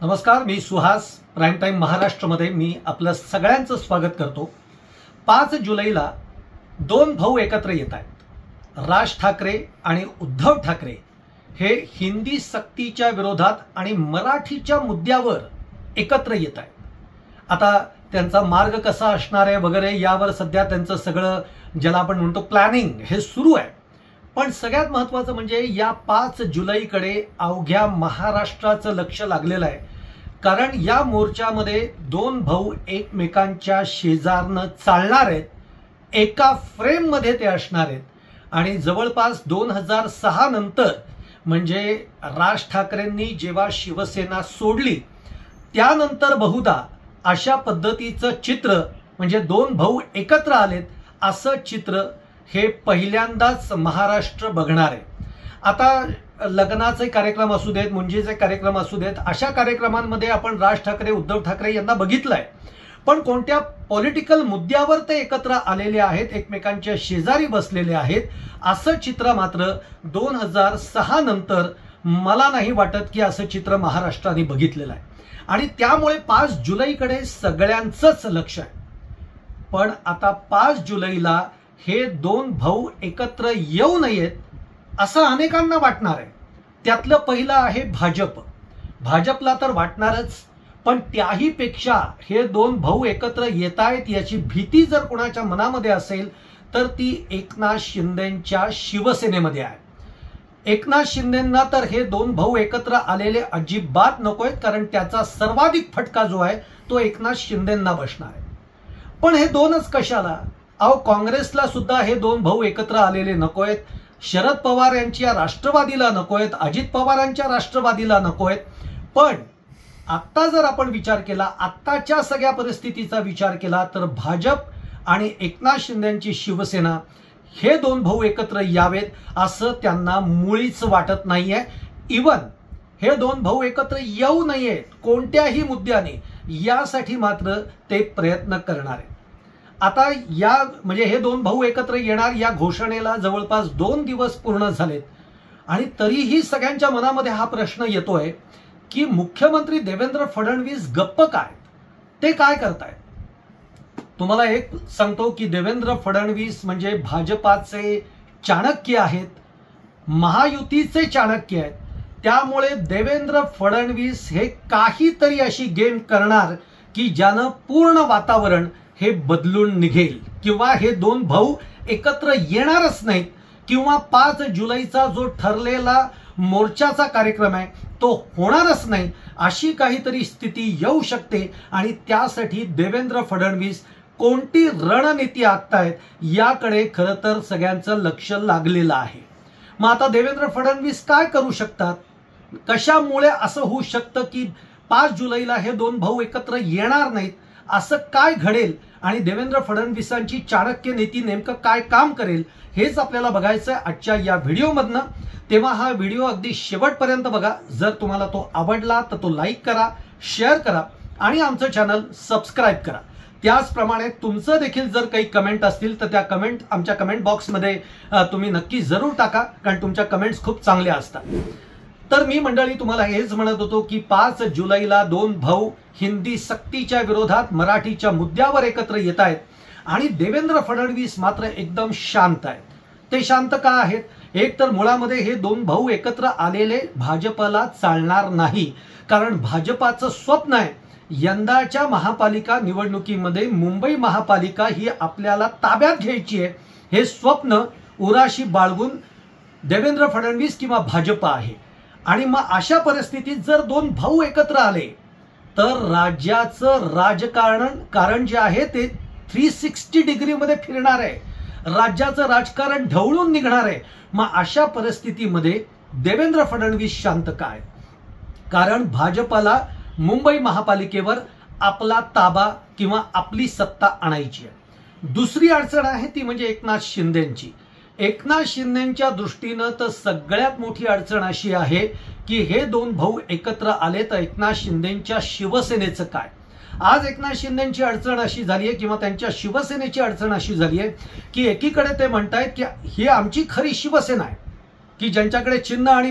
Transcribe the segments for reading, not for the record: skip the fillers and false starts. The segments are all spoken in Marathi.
नमस्कार, मी सुहास. प्राईम टाइम महाराष्ट्रमध्ये मी आपलं सगळ्यांचं स्वागत करतो. 5 जुलैला दोन भाऊ एकत्र येत आहेत. राज ठाकरे आणि उद्धव ठाकरे हे हिंदी सक्तीच्या विरोधात आणि मराठीच्या मुद्द्यावर एकत्र येत आहेत. आता त्यांचा मार्ग कसा असणार आहे वगैरे यावर सध्या त्यांचं सगळं ज्याला आपण म्हणतो प्लॅनिंग हे सुरू आहे. पण सगळ्यात महत्त्वाचं म्हणजे या 5 जुलैकडे अवघ्या महाराष्ट्राचं लक्ष लागलेलं आहे. कारण या मोर्चामध्ये दोन भाऊ एकमेकांच्या शेजारनं चालणार आहेत. एका फ्रेममध्ये ते असणार आहेत आणि जवळपास 2006 नंतर म्हणजे राज ठाकरेंनी जेव्हा शिवसेना सोडली त्यानंतर बहुधा अशा पद्धतीचं चित्र म्हणजे दोन भाऊ एकत्र आलेत असं चित्र हे पहिल्यांदाच महाराष्ट्र बघणार आहे. आता लग्नाचे कार्यक्रम असू देत, मुंजीचे कार्यक्रम असू देत, अशा कार्यक्रमांमध्ये आपण राज ठाकरे उद्धव ठाकरे यांना बघितलंय. पण कोणत्या पॉलिटिकल मुद्द्यावर ते एकत्र आलेले आहेत, एकमेकांच्या शेजारी बसलेले आहेत असं चित्र मात्र 2006 नंतर मला नाही वाटत की असं चित्र महाराष्ट्राने बघितलेलं आहे. आणि त्यामुळे 5 जुलैकडे सगळ्यांचंच लक्ष आहे. पण आता 5 जुलैला हे दोन भाऊ एकत्र येऊ नयेत असं अनेकांना वाटणार आहे. त्यातलं पहिलं आहे भाजप. भाजपला तर वाटणारच, पण त्याही पेक्षा हे दोन भाऊ एकत्र येत आहेत याची भीती जर कोणाच्या मनामध्ये असेल तर ती एकनाथ शिंदेच्या शिवसेनेमध्ये आहे. एकनाथ शिंदेंना तर हे दोन भाऊ एकत्र आलेले अजिबात नकोय, कारण त्याचा सर्वाधिक फटका जो आहे तो एकनाथ शिंदेंना बसणार आहे. पण हे दोनच कशाला? अहो, काँग्रेसला सुद्धा हे दोन भाऊ एकत्र आलेले नकोयत. शरद पवार यांच्या राष्ट्रवादीला नकोयत, अजित पवारांच्या राष्ट्रवादीला नकोयत. पण आत्ता जर आपण विचार केला, आत्ताच्या सगळ्या परिस्थितीचा विचार केला तर भाजप आणि एकनाथ शिंदेची शिवसेना हे दोन भाऊ एकत्र यावेत असं त्यांना मुळीच वाटत नाहीये. इवन हे दोन भाऊ एकत्र येऊ नयेत कोणत्याही मुद्द्याने यासाठी मात्र ते प्रयत्न करणार आहेत. आता या म्हणजे हे दोन भाऊ एकत्र येणार या घोषणेला जवळपास 2 दिवस पूर्ण झालेत आणि तरीही सगळ्यांच्या मनामध्ये हा प्रश्न येतोय की मुख्यमंत्री देवेंद्र फडणवीस गप्प काय, ते काय करतायत? तुम्हाला एक सांगतो की देवेंद्र फडणवीस म्हणजे भाजपाचे चाणक्य आहेत, महायुतीचे चाणक्य आहेत. त्यामुळे देवेंद्र फडणवीस हे काहीतरी अशी गेम करणार की ज्यानं पूर्ण वातावरण हे बदलून निघेल किंवा हे दोन भाऊ एकत्र येणारच नाहीत किंवा 5 जुलैचा जो ठरलेला मोर्चाचा कार्यक्रम आहे तो होणारच नाही अशी काहीतरी स्थिती येऊ शकते. आणि त्यासाठी देवेंद्र फडणवीस कोणती रणनीती आखतायत याकडे खरं तर सगळ्यांचं लक्ष लागलेलं आहे. मग आता देवेंद्र फडणवीस काय करू शकतात? कशामुळे असं होऊ शकतं की 5 जुलैला हे दोन भाऊ एकत्र येणार नाहीत? असं काय घडेल आणि देवेंद्र फडणवीसांची चाणक्य नीती नेमकं काय काम करेल हेच आपल्याला बघायचं आहे आजच्या या व्हिडिओमधनं. तेव्हा हा व्हिडिओ अगदी शेवटपर्यंत बघा. जर तुम्हाला तो आवडला तर तो लाईक करा, शेअर करा आणि आमचं चॅनल सबस्क्राईब करा. त्याचप्रमाणे तुमचं देखील जर काही कमेंट असतील तर त्या कमेंट आमच्या कमेंट बॉक्समध्ये तुम्ही नक्की जरूर टाका, कारण तुमच्या कमेंट्स खूप चांगल्या असतात. तर मी मंडळी तुम्हाला हेच म्हणत होतो की 5 जुलैला दोन भाऊ हिंदी सक्तीच्या विरोधात मराठीच्या मुद्द्यावर एकत्र येत आहेत आणि देवेंद्र फडणवीस मात्र एकदम शांत आहेत. ते शांत का आहेत? एक तर मुळामध्ये हे दोन भाऊ एकत्र आलेले भाजपला चालणार नाही, कारण भाजपाचं स्वप्न आहे यंदाच्या महापालिका निवडणुकीमध्ये मुंबई महापालिका ही आपल्याला ताब्यात घ्यायची आहे. हे स्वप्न उराशी बाळगून देवेंद्र फडणवीस किंवा भाजप आहे. आणि मग अशा परिस्थितीत जर दोन भाऊ एकत्र आले तर राज्याचं राजकारण जे आहे ते 360 डिग्रीमध्ये फिरणार आहे. राज्याचं राजकारण ढवळून निघणार आहे. मग अशा परिस्थितीमध्ये देवेंद्र फडणवीस शांत काय? कारण भाजपला मुंबई महापालिकेवर आपला ताबा किंवा आपली सत्ता आणायची आहे. दुसरी अडचण आहे ती म्हणजे एकनाथ शिंदेची. एकनाथ शिंदेच्या दृष्टीनं तर सगळ्यात मोठी अडचण अशी आहे की हे दोन भाऊ एकत्र आले तर एकनाथ शिंदेच्या शिवसेनेचं काय? आज एकनाथ शिंदेची अडचण अशी झाली आहे किंवा त्यांच्या शिवसेनेची अडचण अशी झाली आहे की एकीकडे ते म्हणतायत की ही आमची खरी शिवसेना आहे की ज्यांच्याकडे चिन्ह आणि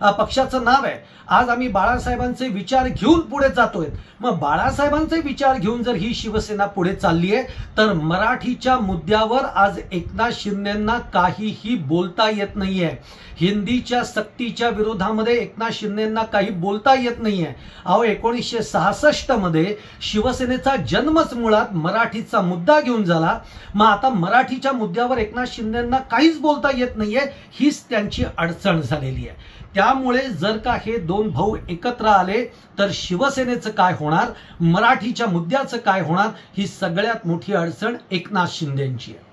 पक्षाचं नाव आहे, आज आम्ही बाळासाहेबांचे विचार घेऊन पुढे जातोय. मग बाळासाहेबांचे विचार घेऊन जर ही शिवसेना पुढे चालली आहे तर मराठीच्या मुद्द्यावर आज एकनाथ शिंदेंना काहीही बोलता येत नाहीये. हिंदीच्या सक्तीच्या विरोधामध्ये एकनाथ शिंदेंना काही बोलता येत नाहीये. अहो 1966 मध्ये शिवसेनेचा जन्मच मुळात मराठीचा मुद्दा घेऊन झाला. मग आता मराठीच्या मुद्द्यावर एकनाथ शिंदेंना काहीच बोलता येत नाहीये, हीच त्यांची अडचण झालेली आहे. त्यामुळे जर का हे दोन भाऊ एकत्र आले तर शिवसेनेचं काय होणार, मराठीच्या मुद्द्याचं काय होणार, ही सगळ्यात मोठी अडचण एकनाथ शिंदेंची आहे.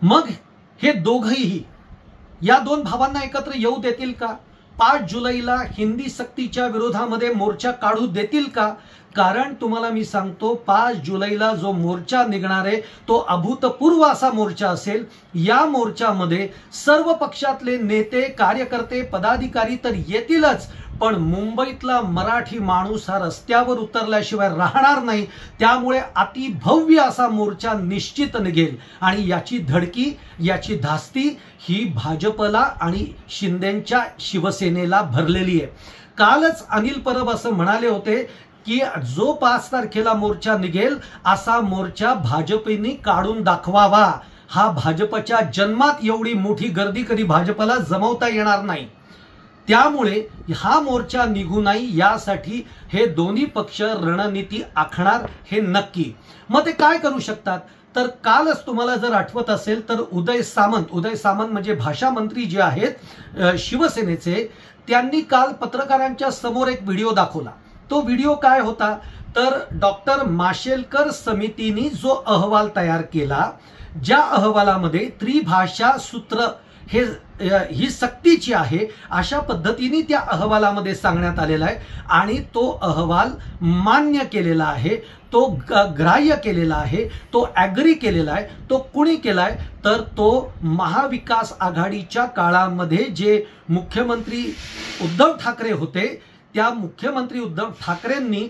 मग हे दोघंही या दोन भावांना एकत्र येऊ देतील का? 5 जुलैला हिंदी सक्तीच्या विरोधामध्ये मोर्चा काढू देतील का? कारण तुम्हाला मी सांगतो 5 जुलैला जो मोर्चा निघणार आहे तो अभूतपूर्व असा मोर्चा असेल. या मोर्चामध्ये सर्व पक्षातले नेते, कार्यकर्ते, पदाधिकारी तर येतीलच, पण मुंबईतला मराठी माणूस हा रस्त्यावर उतरल्याशिवाय राहणार नाही. त्यामुळे अतिभव्य असा मोर्चा निश्चित निघेल आणि याची धडकी, याची धास्ती ही भाजपला आणि शिंदेंच्या शिवसेनेला भरलेली आहे. कालच अनिल परब असं म्हणाले होते की जो 5 तारखेला मोर्चा निघेल असा मोर्चा भाजपने काढून दाखवावा. हा भाजपच्या जन्मात एवढी मोठी गर्दी कधी भाजपला जमवता येणार नाही. त्यामुळे हा मोर्चा निघू नये यासाठी हे दोन्ही पक्ष रणनीती आखणार हे नक्की. मग ते काय करू शकतात तर कालच तुम्हाला जर आठवत असेल तर उदय सामंत म्हणजे भाषा मंत्री जे आहेत शिवसेनेचे, त्यांनी काल पत्रकारांच्या समोर एक व्हिडिओ दाखवला. तो व्हिडिओ काय होता तर डॉक्टर माशेलकर समितीने जो अहवाल तयार केला, ज्या अहवालामध्ये त्रिभाषा सूत्र ही सक्तीची आहे अशा पद्धतीने त्या अहवालामध्ये सांगण्यात आलेला आहे आणि तो अहवाल मान्य केलेला आहे, तो ग्राह्य केलेला आहे, तो ॲग्री केलेला आहे. तो कुणी केलाय तर तो महाविकास आघाडीच्या काळामध्ये जे मुख्यमंत्री उद्धव ठाकरे होते त्या मुख्यमंत्री उद्धव ठाकरेंनी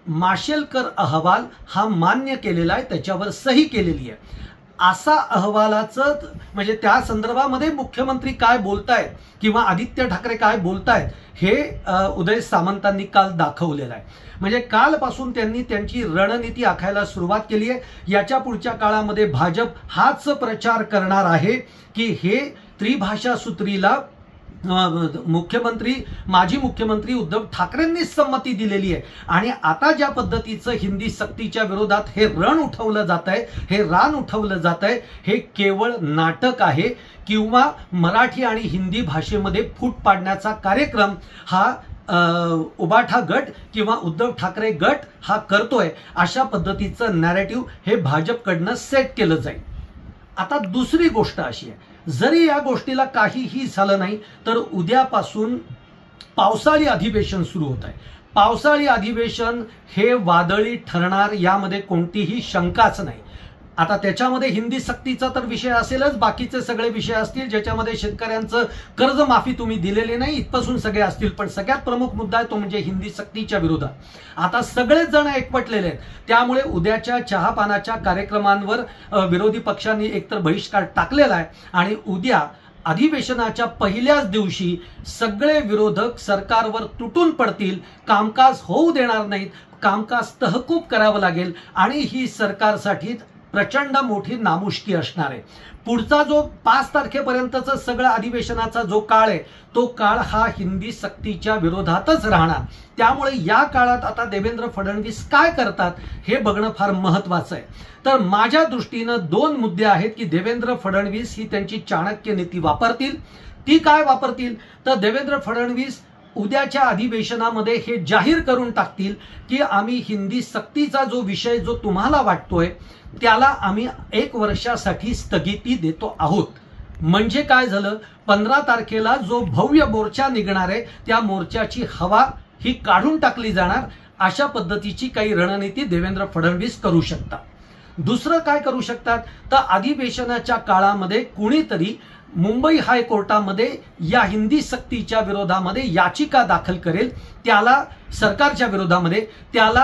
माशेलकर अहवाल हा मान्य केलेला आहे, त्याच्यावर सही केलेली आहे. असा अहवालाचं म्हणजे त्या संदर्भामध्ये मुख्यमंत्री काय बोलतायत किंवा आदित्य ठाकरे काय बोलतायत हे उदय सामंतांनी काल दाखवलेलं आहे. म्हणजे कालपासून त्यांनी त्यांची रणनीती आखायला सुरुवात केली आहे. याच्या पुढच्या काळामध्ये भाजप हाच प्रचार करणार आहे की हे त्रिभाषा सूत्रीला माजी मुख्यमंत्री उद्धव ठाकरेंनी संमती दिलेली आहे आणि आता ज्या पद्धतीचं हिंदी सक्तीच्या विरोधात हे रान उठवलं जात आहे हे केवळ नाटक आहे किंवा मराठी आणि हिंदी भाषेमध्ये फूट पाडण्याचा कार्यक्रम हा उबाठा गट किंवा उद्धव ठाकरे गट हा करतोय. अशा पद्धतीचं नॅरेटिव्ह हे भाजपकडनं सेट केलं जाईल. आता दुसरी गोष्ट अशी आहे, जरी या गोष्टीला काहीही झालं नाही तर उद्यापासून पावसाळी अधिवेशन सुरू होत आहे. पावसाळी अधिवेशन हे वादळी ठरणार यामध्ये कोणतीही शंकाच नाही. आता त्याच्यामध्ये हिंदी सक्तीचा तर विषय असेलच, बाकीचे सगळे विषय असतील ज्याच्यामध्ये शेतकऱ्यांचं कर्जमाफी तुम्ही दिलेली नाही इथपासून सगळे असतील, पण सगळ्यात प्रमुख मुद्दा आहे तो म्हणजे हिंदी सक्तीच्या विरोधात. आता सगळेच जण एकवटलेले आहेत. त्यामुळे उद्याच्या चहापानाच्या कार्यक्रमांवर विरोधी पक्षांनी एकतर बहिष्कार टाकलेला आहे आणि उद्या अधिवेशनाच्या पहिल्याच दिवशी सगळे विरोधक सरकारवर तुटून पडतील, कामकाज होऊ देणार नाहीत, कामकाज तहकूब करावं लागेल आणि ही सरकारसाठी प्रचंड मोठी नामुष्की असणार आहे. पुढचा जो 5 तारखेपर्यंतचा सगळा अधिवेशनाचा जो काळ आहे तो काळ हा हिंदी सक्तीच्या विरोधातच राहणार. त्यामुळे या काळात आता देवेंद्र फडणवीस काय करतात हे बघणं फार महत्वाचं आहे. तर माझ्या दृष्टीनं 2 मुद्दे आहेत की देवेंद्र फडणवीस ही त्यांची चाणक्य नीती वापरतील. ती काय वापरतील तर देवेंद्र फडणवीस उद्याच्या अधिवेशनामध्ये हे जाहीर करून टाकतील की आम्ही हिंदी सक्तीचा जो विषय जो तुम्हाला वाटतोय त्याला आम्ही 1 वर्षासाठी स्थगिती देतो आहोत. म्हणजे काय झालं, 15 तारखेला जो भव्य मोर्चा निघणार आहे त्या मोर्चाची हवा ही काढून टाकली जाणार. अशा पद्धतीची काही रणनीती देवेंद्र फडणवीस करू शकतात. दुसरं काय करू शकतात तर अधिवेशनाच्या काळामध्ये कुणीतरी मुंबई हायकोर्टामध्ये या हिंदी सक्तीच्या विरोधामध्ये याचिका दाखल करेल, त्याला सरकारच्या विरोधामध्ये त्याला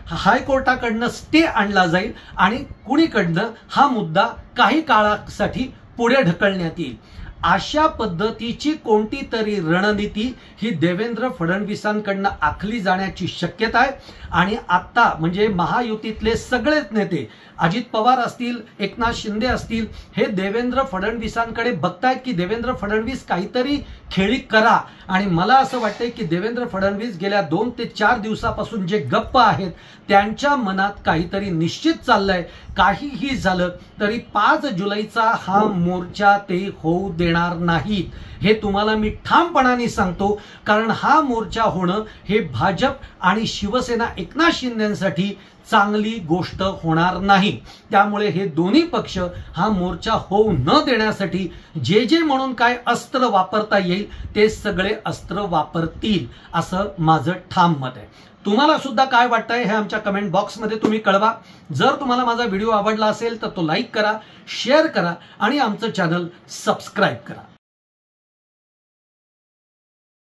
हायकोर्टाकडनं स्टे आणला जाईल आणि कुणीकडनं हा मुद्दा काही काळासाठी पुढे ढकलण्यात येईल. अशा पद्धतीची कोणती तरी रणनीती ही देवेंद्र फडणवीसांकडनं आखली जाण्याची शक्यता आहे। आणि आता म्हणजे महायुतीतले सगळेच नेते, अजित पवार असतील, एकनाथ शिंदे असतील, हे देवेंद्र फडणवीसांकडे बघतायत की देवेंद्र फडणवीस काहीतरी खेळी करा। आणि मला असं वाटतंय की देवेंद्र फडणवीस गेल्या 2 ते 4 दिवसापासून जे गप्प आहेत त्यांच्या मनात काहीतरी निश्चित चाललंय। काहीही झालं तरी 5 जुलैचा हा मोर्चा ते होऊ देणार नाहीत, हे तुम्हाला मी ठामपणाने सांगतो। कारण हा मोर्चा होणं हे भाजप आणि शिवसेना एकनाथ शिंदेसाठी चांगली गोष्ट होणार नाही। त्यामुळे हे दोन्ही पक्ष हा मोर्चा होऊ न देण्यासाठी जे जे म्हणून काय अस्त्र वापरता येईल ते सगळे अस्त्र वापरतील, असं माझं ठाम मत आहे। तुम्हाला सुद्धा काय वाटतंय हे आमच्या कमेंट बॉक्समध्ये तुम्ही कळवा। जर तुम्हाला माझा व्हिडिओ आवडला असेल तर तो लाईक करा, शेअर करा आणि आमचं चॅनल सबस्क्राईब करा।